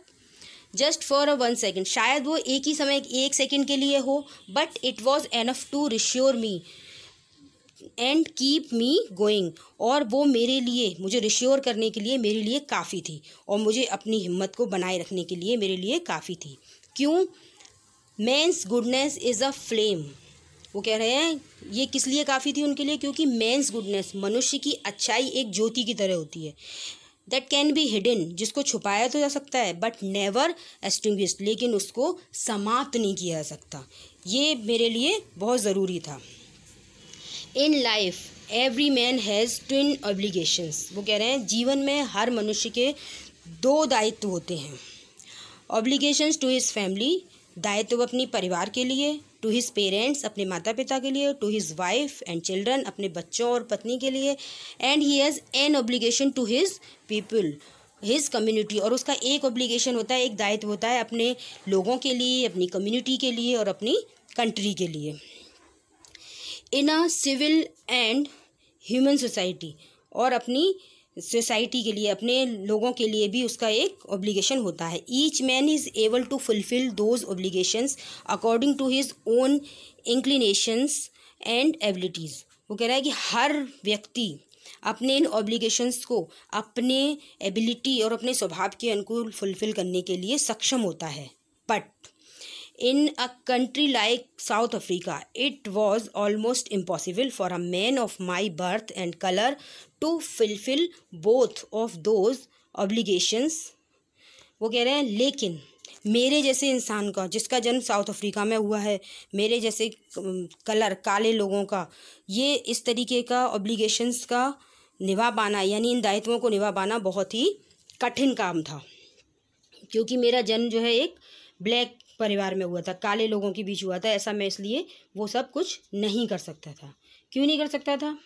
just for a 1 second, शायद वो एक ही समय, 1 सेकेंड के लिए हो, but it was enough to reassure me and keep me going, और वो मेरे लिए, मुझे रिश्योर करने के लिए मेरे लिए काफ़ी थी, और मुझे अपनी हिम्मत को बनाए रखने के लिए मेरे लिए काफ़ी थी। क्यों? Man's goodness is a flame, वो कह रहे हैं ये किस लिए काफ़ी थी उनके लिए, क्योंकि मैंस गुडनेस, मनुष्य की अच्छाई एक ज्योति की तरह होती है, दैट कैन बी हिडन, जिसको छुपाया तो जा सकता है, बट नेवर एक्सटिंग्विश्ड, लेकिन उसको समाप्त नहीं किया जा सकता। ये मेरे लिए बहुत ज़रूरी था। In life every man has twin obligations, वो कह रहे हैं जीवन में हर मनुष्य के 2 दायित्व होते हैं। ऑब्लिगेशंस टू हिज फैमिली, दायित्व अपनी परिवार के लिए, टू हिज पेरेंट्स, अपने माता पिता के लिए, to his wife and children, अपने बच्चों और पत्नी के लिए, and he has an obligation to his people, his community, और उसका एक ऑब्लिगेशन होता है, एक दायित्व होता है अपने लोगों के लिए, अपनी कम्युनिटी के लिए और अपनी कंट्री के लिए। In a civil and human society, और अपनी सोसाइटी के लिए, अपने लोगों के लिए भी उसका एक ऑब्लिगेशन होता है। Each man is able to fulfil those obligations according to his own inclinations and abilities, वो कह रहा है कि हर व्यक्ति अपने इन ऑब्लिगेशंस को अपने एबिलिटी और अपने स्वभाव के अनुकूल फुलफिल करने के लिए सक्षम होता है। But in a country like South Africa, it was almost impossible for a man of my birth and color to fulfill both of those obligations. वो कह रहे हैं लेकिन मेरे जैसे इंसान का, जिसका जन्म साउथ अफ्रीका में हुआ है, मेरे जैसे कलर, काले लोगों का, ये इस तरीके का ऑब्लिगेशंस का निभा पाना, यानी इन दायित्वों को निभा पाना बहुत ही कठिन काम था, क्योंकि मेरा जन्म जो है एक ब्लैक परिवार में हुआ था, काले लोगों के बीच हुआ था। ऐसा मैं इसलिए वो सब कुछ नहीं कर सकता था। क्यों नहीं कर सकता था?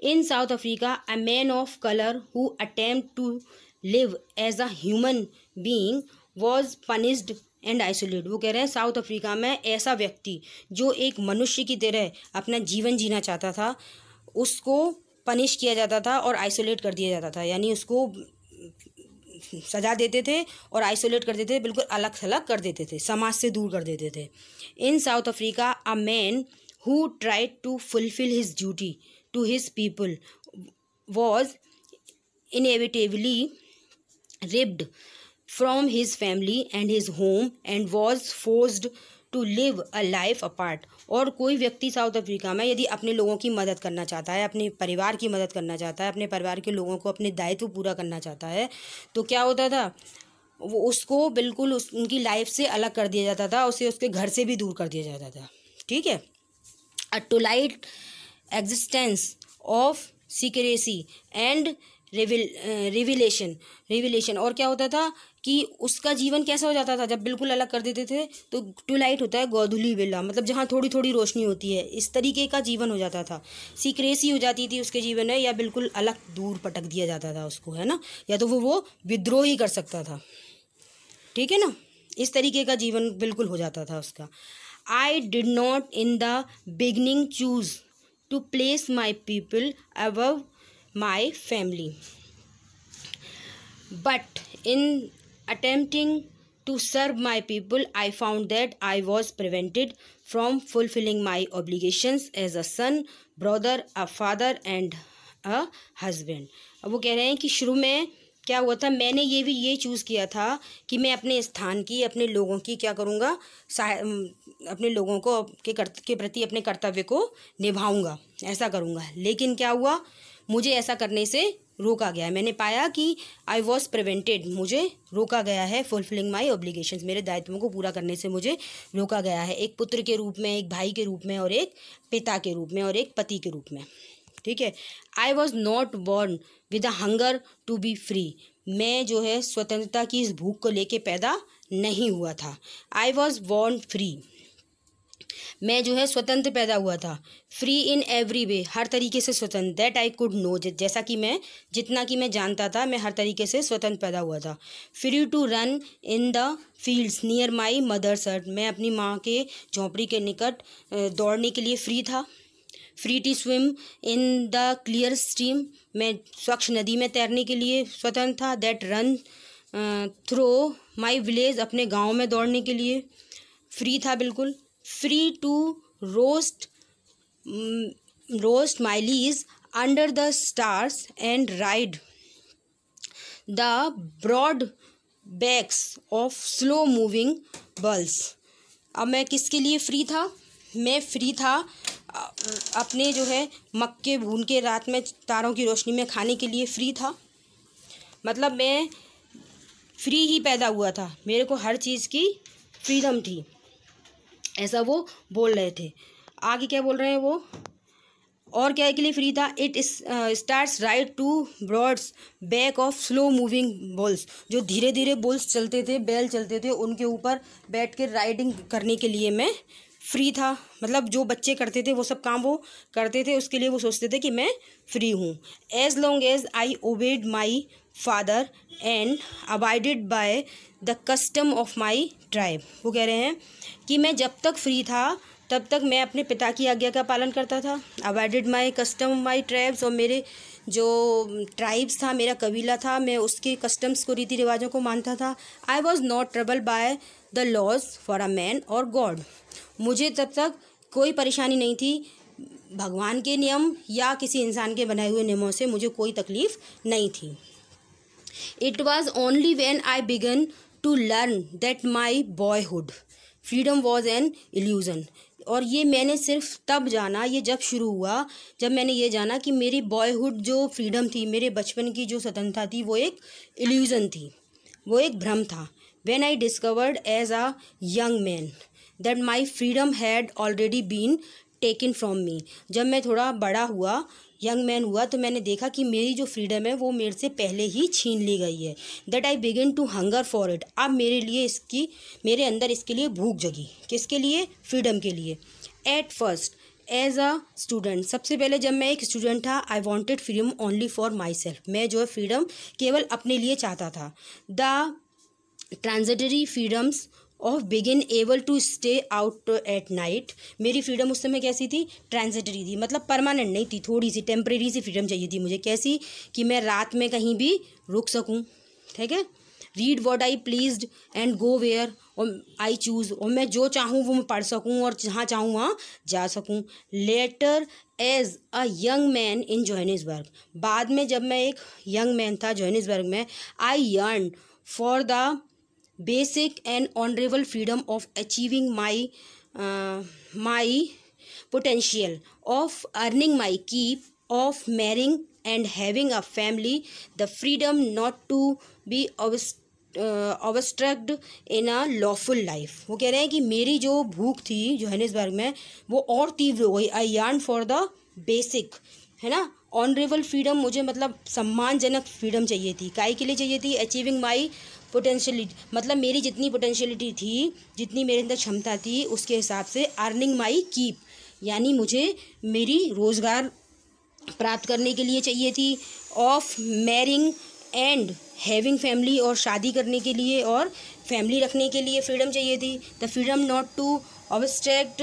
In South Africa a man of colour who attempt to live as a human being was punished and isolate, वो कह रहे हैं साउथ अफ्रीका में ऐसा व्यक्ति जो एक मनुष्य की तरह अपना जीवन जीना चाहता था, उसको पनिश किया जाता था और आइसोलेट कर दिया जाता था, यानी उसको सजा देते थे और आइसोलेट कर देते थे, बिल्कुल अलग थलग कर देते थे, समाज से दूर कर देते थे। In South Africa a man who tried to fulfil his duty to his people was inevitably ripped from his family and his home and was forced to live a life apart, और कोई व्यक्ति south Africa में यदि अपने लोगों की मदद करना चाहता है, अपने परिवार की मदद करना चाहता है, अपने परिवार के लोगों को अपने दायित्व पूरा करना चाहता है, तो क्या होता था, वो उसको बिल्कुल उनकी लाइफ से अलग कर दिया जाता था, उसे उसके घर से भी दूर कर दिया जाता था। ठीक है। A twilight existence of secrecy and rebellion, और क्या होता था कि उसका जीवन कैसा हो जाता था जब बिल्कुल अलग कर देते थे, तो ट्विलाइट होता है गोधूली बेला, मतलब जहाँ थोड़ी थोड़ी रोशनी होती है, इस तरीके का जीवन हो जाता था। सीक्रेसी हो जाती थी उसके जीवन में, या बिल्कुल अलग दूर पटक दिया जाता था उसको, है ना, या तो वो विद्रोह ही कर सकता था। ठीक है ना, इस तरीके का जीवन बिल्कुल हो जाता था उसका। I did not in the beginning choose to place my people above my family, but in attempting To serve my people, I found that I was prevented from fulfilling my obligations as a son, brother, a father and a husband. अब वो कह रहे हैं कि शुरू में क्या हुआ था, मैंने ये चूज़ किया था कि मैं अपने स्थान की, अपने लोगों की क्या करूँगा, अपने लोगों को के प्रति अपने कर्तव्य को निभाऊंगा, ऐसा करूँगा। लेकिन क्या हुआ, मुझे ऐसा करने से रोका गया। मैंने पाया कि आई वॉज प्रिवेंटेड, मुझे रोका गया है, फुलफिलिंग माई ऑब्लिगेशंस, मेरे दायित्वों को पूरा करने से मुझे रोका गया है, एक पुत्र के रूप में, एक भाई के रूप में, और एक पिता के रूप में, और एक पति के रूप में। ठीक है। I was not born with a hunger to be free, मैं जो है स्वतंत्रता की इस भूख को लेके पैदा नहीं हुआ था। आई वॉज बॉर्न फ्री, मैं जो है स्वतंत्र पैदा हुआ था। फ्री इन एवरी वे, हर तरीके से स्वतंत्र। दैट आई कुड नो, जैसा कि मैं जितना कि मैं जानता था, मैं हर तरीके से स्वतंत्र पैदा हुआ था। Free to run in the fields near my mother's hut, मैं अपनी माँ के झोंपड़ी के निकट दौड़ने के लिए फ्री था। Free to swim in the clear stream, मैं स्वच्छ नदी में तैरने के लिए स्वतंत्र था। That run through my village, अपने गाँव में दौड़ने के लिए फ्री था बिल्कुल। Free to roast my lease under the stars and ride the broad backs of slow moving bulls. अब मैं किसके लिए फ्री था, मैं फ्री था अपने जो है मक्के भून के रात में तारों की रोशनी में खाने के लिए फ्री था। मतलब मैं फ्री ही पैदा हुआ था, मेरे को हर चीज़ की फ्रीडम थी, ऐसा वो बोल रहे थे। आगे क्या बोल रहे हैं वो, और क्या के लिए फ्री था। It starts ride to broads back of slow moving bulls, जो धीरे धीरे बुल्स चलते थे, बैल चलते थे, उनके ऊपर बैठ के राइडिंग करने के लिए मैं फ्री था। मतलब जो बच्चे करते थे वो सब काम वो करते थे, उसके लिए वो सोचते थे कि मैं फ्री हूँ। As long as I obeyed my father and abided by the custom of my tribe, वो कह रहे हैं कि मैं जब तक फ्री था तब तक मैं अपने पिता की आज्ञा का पालन करता था। अबाइडेड माई कस्टम माई ट्राइब्स, और मेरे जो ट्राइब्स था, मेरा कबीला था, मैं उसके कस्टम्स को, रीति रिवाजों को मानता था। I was not trouble by the laws for a man और गॉड, मुझे तब तक कोई परेशानी नहीं थी भगवान के नियम या किसी इंसान के बनाए हुए नियमों से, मुझे कोई तकलीफ़ नहीं थी। It was only when I began to learn that my boyhood freedom was an illusion, और ये मैंने सिर्फ तब जाना, ये जब शुरू हुआ जब मैंने ये जाना कि मेरी बॉयहुड जो फ्रीडम थी, मेरे बचपन की जो स्वतंत्रता थी, वो एक इल्यूज़न थी, वो एक भ्रम था। When I discovered as a young man that my freedom had already been taken from me, जब मैं थोड़ा बड़ा हुआ, यंग मैन हुआ, तो मैंने देखा कि मेरी जो फ्रीडम है वो मेरे से पहले ही छीन ली गई है। That I begin to hunger for it, अब मेरे अंदर इसके लिए भूख जगी। किसके लिए, फ्रीडम के लिए। At first as a student, सबसे पहले जब मैं एक स्टूडेंट था, I wanted freedom only for myself, मैं जो है फ्रीडम केवल अपने लिए चाहता था। The transitory freedoms of begin able to stay out at night, मेरी फ्रीडम उस समय कैसी थी, ट्रांजिटरी थी, मतलब परमानेंट नहीं थी, थोड़ी सी टेम्परेरी सी फ्रीडम चाहिए थी मुझे। कैसी, कि मैं रात में कहीं भी रुक सकूं, ठीक है। Read what I pleased and go where I choose, और मैं जो चाहूँ वो मैं पढ़ सकूँ और जहाँ चाहूँ वहाँ जा सकूँ। Later as a young man in Johannesburg, बाद में जब मैं एक यंग मैन था जोहानिसबर्ग में, I yearn for the basic and honorable freedom of achieving my potential, of earning my keep, of marrying and having a family, the freedom not to be obstructed in a lawful life। वो कह रहे हैं कि मेरी जो भूख थी Johannesburg में वो और तीव्र हो गई। आई yearn फॉर द बेसिक, है ना, ऑनरेबल फ्रीडम, मुझे मतलब सम्मानजनक फ्रीडम चाहिए थी। काय के लिए चाहिए थी, अचीविंग माई पोटेंशियलिटी, मतलब मेरी जितनी पोटेंशियलिटी थी, जितनी मेरे अंदर क्षमता थी, उसके हिसाब से अर्निंग माई कीप, यानी मुझे मेरी रोज़गार प्राप्त करने के लिए चाहिए थी। Of marrying and having family, और शादी करने के लिए और फैमिली रखने के लिए फ्रीडम चाहिए थी। The freedom not to obstruct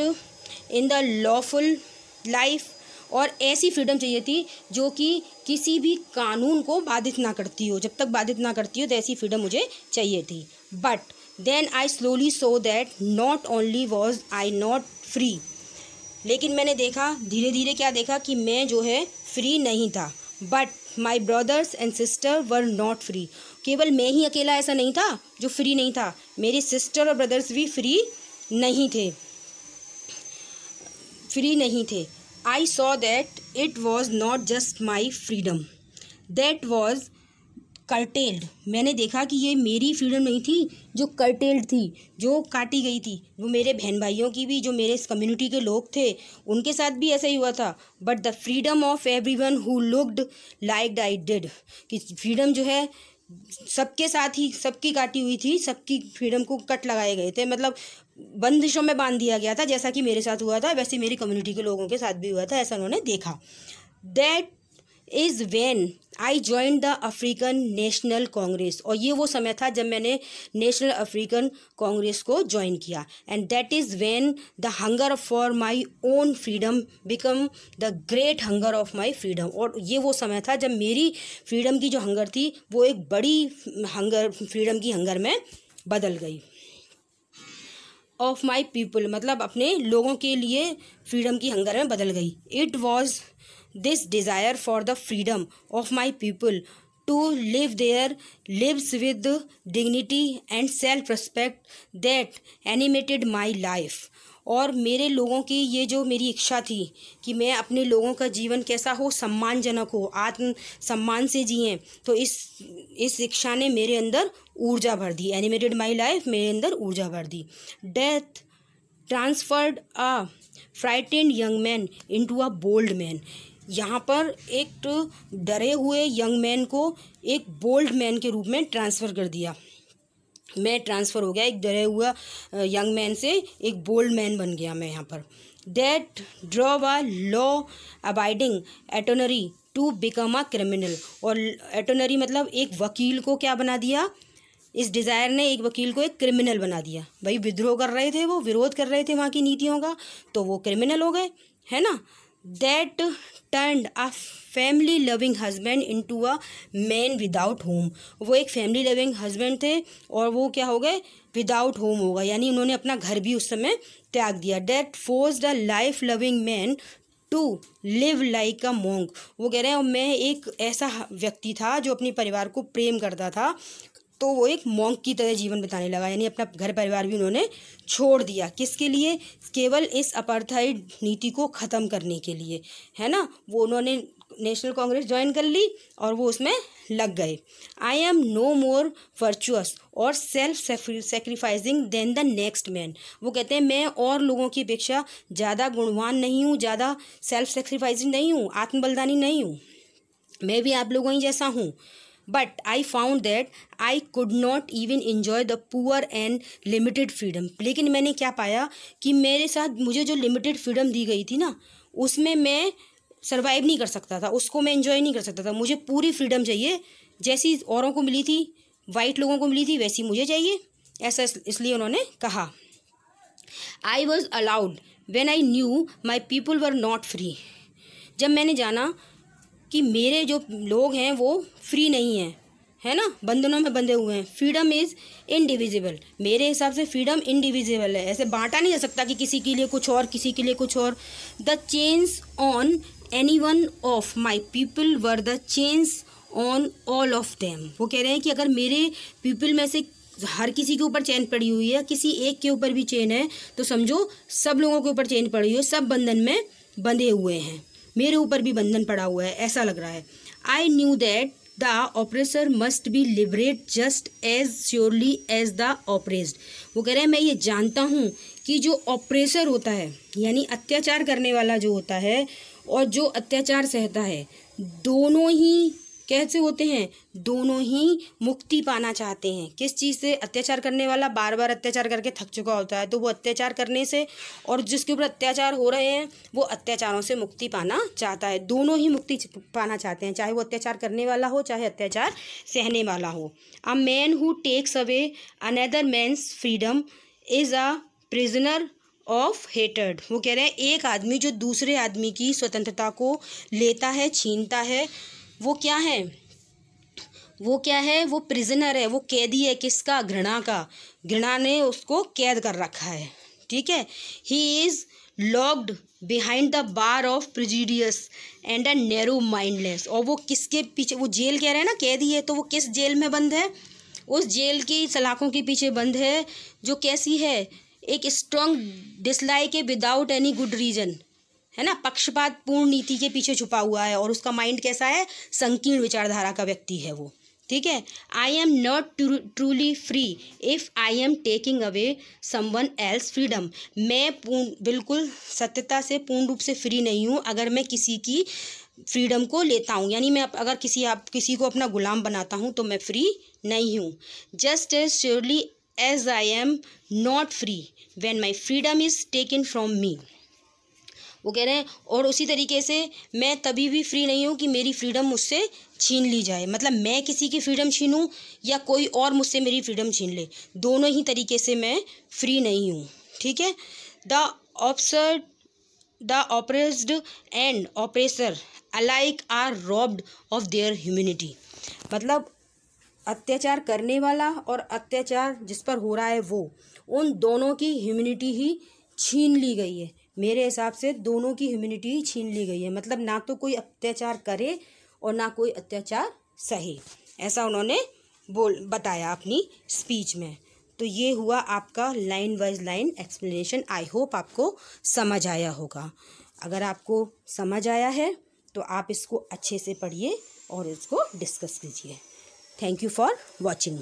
in the lawful life, और ऐसी फ्रीडम चाहिए थी जो कि किसी भी कानून को बाधित ना करती हो, जब तक बाधित ना करती हो तो ऐसी फ्रीडम मुझे चाहिए थी। But then I slowly saw that not only was I not free, लेकिन मैंने देखा, धीरे धीरे क्या देखा कि मैं जो है फ्री नहीं था, but my brothers and sister were not free, केवल मैं ही अकेला ऐसा नहीं था जो फ्री नहीं था, मेरे सिस्टर और ब्रदर्स भी फ्री नहीं थे। I saw that it was not just my freedom that was curtailed, मैंने देखा कि ये मेरी फ्रीडम नहीं थी जो कर्टेल्ड थी, जो काटी गई थी, वो मेरे बहन भाइयों की भी, जो मेरे इस कम्युनिटी के लोग थे उनके साथ भी ऐसा ही हुआ था। But the freedom of everyone who looked like I did, कि फ्रीडम जो है सबके साथ ही सबकी काटी हुई थी, सबकी फ्रीडम को कट लगाए गए थे, मतलब बंदिशों में बांध दिया गया था। जैसा कि मेरे साथ हुआ था वैसे मेरी कम्युनिटी के लोगों के साथ भी हुआ था, ऐसा उन्होंने देखा। That is when I join the African national Congress, और ये वो समय था जब मैंने नेशनल अफ्रीकन कांग्रेस को ज्वाइन किया। And that is when the hunger for my own freedom become the great hunger of my freedom, और ये वो समय था जब मेरी फ्रीडम की जो हंगर थी वो एक बड़ी हंगर, फ्रीडम की हंगर में बदल गई। ऑफ माई पीपल, मतलब अपने लोगों के लिए फ्रीडम की हंगर में बदल गई। It was this desire for the freedom of my people to live their lives with dignity and self-respect that animated my life, और मेरे लोगों की ये जो मेरी इच्छा थी कि मैं अपने लोगों का जीवन कैसा हो, सम्मानजनक हो, आत्म सम्मान से जिएं, तो इस इच्छा ने मेरे अंदर ऊर्जा भर दी। एनिमेटेड माई लाइफ, मेरे अंदर ऊर्जा भर दी। That transformed a frightened young man into a bold man, यहाँ पर एक डरे हुए यंग मैन को एक बोल्ड मैन के रूप में ट्रांसफ़र कर दिया। मैं ट्रांसफ़र हो गया, एक डरे हुआ यंग मैन से एक बोल्ड मैन बन गया मैं यहाँ पर। That drove a law abiding attorney to become a criminal, और एटर्नरी मतलब एक वकील को क्या बना दिया, इस डिज़ायर ने एक वकील को एक क्रिमिनल बना दिया। भाई विद्रोह कर रहे थे, वो विरोध कर रहे थे वहाँ की नीतियों का, तो वो क्रिमिनल हो गए, है ना। That turned a family loving husband into a man without home, वो एक फैमिली लविंग हस्बैंड थे और वो क्या हो गए, विदाउट होम हो गए, यानी उन्होंने अपना घर भी उस समय त्याग दिया। That forced a life loving man to live like a monk, वो कह रहे हैं मैं एक ऐसा व्यक्ति था जो अपने परिवार को प्रेम करता था, तो वो एक मॉन्क की तरह जीवन बिताने लगा, यानी अपना घर परिवार भी उन्होंने छोड़ दिया। किसके लिए, केवल इस अपार्थाइड नीति को ख़त्म करने के लिए, है ना। वो उन्होंने नेशनल कांग्रेस ज्वाइन कर ली और वो उसमें लग गए। I am no more virtuous और self sacrificing than the next man, वो कहते हैं मैं और लोगों की अपेक्षा ज़्यादा गुणवान नहीं हूँ, ज़्यादा सेल्फ सेक्रीफाइसिंग नहीं हूँ, आत्मबलिदानी नहीं हूँ, मैं भी आप लोगों ही जैसा हूँ। But I found that I could not even enjoy the poor and limited freedom, लेकिन मैंने क्या पाया कि मेरे साथ मुझे जो लिमिटेड फ्रीडम दी गई थी ना, उसमें मैं सर्वाइव नहीं कर सकता था, उसको मैं एंजॉय नहीं कर सकता था। मुझे पूरी फ्रीडम चाहिए, जैसी औरों को मिली थी, वाइट लोगों को मिली थी, वैसी मुझे चाहिए, ऐसा इसलिए उन्होंने कहा। I was allowed when I knew my people were not free, जब मैंने जाना कि मेरे जो लोग हैं वो फ्री नहीं हैं, है ना, बंधनों में बंधे हुए हैं। फ्रीडम इज़ इनडिविजिबल, मेरे हिसाब से फ्रीडम इनडिविजिबल है, ऐसे बांटा नहीं जा सकता कि किसी के लिए कुछ और किसी के लिए कुछ और। The change on any one of my people were the change on all of them, वो कह रहे हैं कि अगर मेरे पीपल में से हर किसी के ऊपर चेन पड़ी हुई है, किसी एक के ऊपर भी चेन है, तो समझो सब लोगों के ऊपर चेन पड़ी हुई है, सब बंधन में बंधे हुए हैं, मेरे ऊपर भी बंधन पड़ा हुआ है, ऐसा लग रहा है। I knew that the oppressor must be liberate just as surely as the oppressed, वो कह रहे हैं मैं ये जानता हूँ कि जो ऑपरेसर होता है, यानी अत्याचार करने वाला जो होता है और जो अत्याचार सहता है, दोनों ही कैसे होते हैं, दोनों ही मुक्ति पाना चाहते हैं। किस चीज़ से, अत्याचार करने वाला बार बार अत्याचार करके थक चुका होता है, तो वो अत्याचार करने से, और जिसके ऊपर अत्याचार हो रहे हैं वो अत्याचारों से मुक्ति पाना चाहता है। दोनों ही मुक्ति पाना चाहते हैं, चाहे वो अत्याचार करने वाला हो चाहे अत्याचार सहने वाला हो। A man who takes away another man's freedom is a prisoner of hated, वो कह रहे हैं एक आदमी जो दूसरे आदमी की स्वतंत्रता को लेता है, छीनता है, वो क्या है, वो क्या है, वो प्रिजनर है, वो कैदी है, किसका, घृणा का। घृणा ने उसको कैद कर रखा है, ठीक है। He is locked behind the bar of prejudice and a narrow mindless. और वो किसके पीछे, वो जेल कह रहे हैं ना, कैदी है, तो वो किस जेल में बंद है, उस जेल की सलाखों के पीछे बंद है जो कैसी है, एक स्ट्रॉन्ग डिसलाइक है विदाउट एनी गुड रीजन, है ना, पक्षपात पूर्ण नीति के पीछे छुपा हुआ है। और उसका माइंड कैसा है, संकीर्ण विचारधारा का व्यक्ति है वो, ठीक है। आई am not truly free if I am taking away someone else freedom. मैं बिल्कुल सत्यता से पूर्ण रूप से फ्री नहीं हूँ अगर मैं किसी की फ्रीडम को लेता हूँ, यानी मैं अगर किसी को अपना गुलाम बनाता हूँ तो मैं फ्री नहीं हूँ। Just as surely as I am not free when my freedom is taken from me. वो कह रहे हैं और उसी तरीके से मैं तभी भी फ्री नहीं हूँ कि मेरी फ्रीडम मुझसे छीन ली जाए, मतलब मैं किसी की फ्रीडम छीनूँ या कोई और मुझसे मेरी फ्रीडम छीन ले, दोनों ही तरीके से मैं फ्री नहीं हूँ, ठीक है। The oppressed and oppressor alike are robbed of their humanity. मतलब अत्याचार करने वाला और अत्याचार जिस पर हो रहा है वो, उन दोनों की ह्यूमैनिटी ही छीन ली गई है। मेरे हिसाब से दोनों की ह्यूमैनिटी ही छीन ली गई है, मतलब ना तो कोई अत्याचार करे और ना कोई अत्याचार सहे, ऐसा उन्होंने बताया अपनी स्पीच में। तो ये हुआ आपका line wise line explanation. I hope आपको समझ आया होगा। अगर आपको समझ आया है तो आप इसको अच्छे से पढ़िए और इसको डिस्कस कीजिए। Thank you for watching.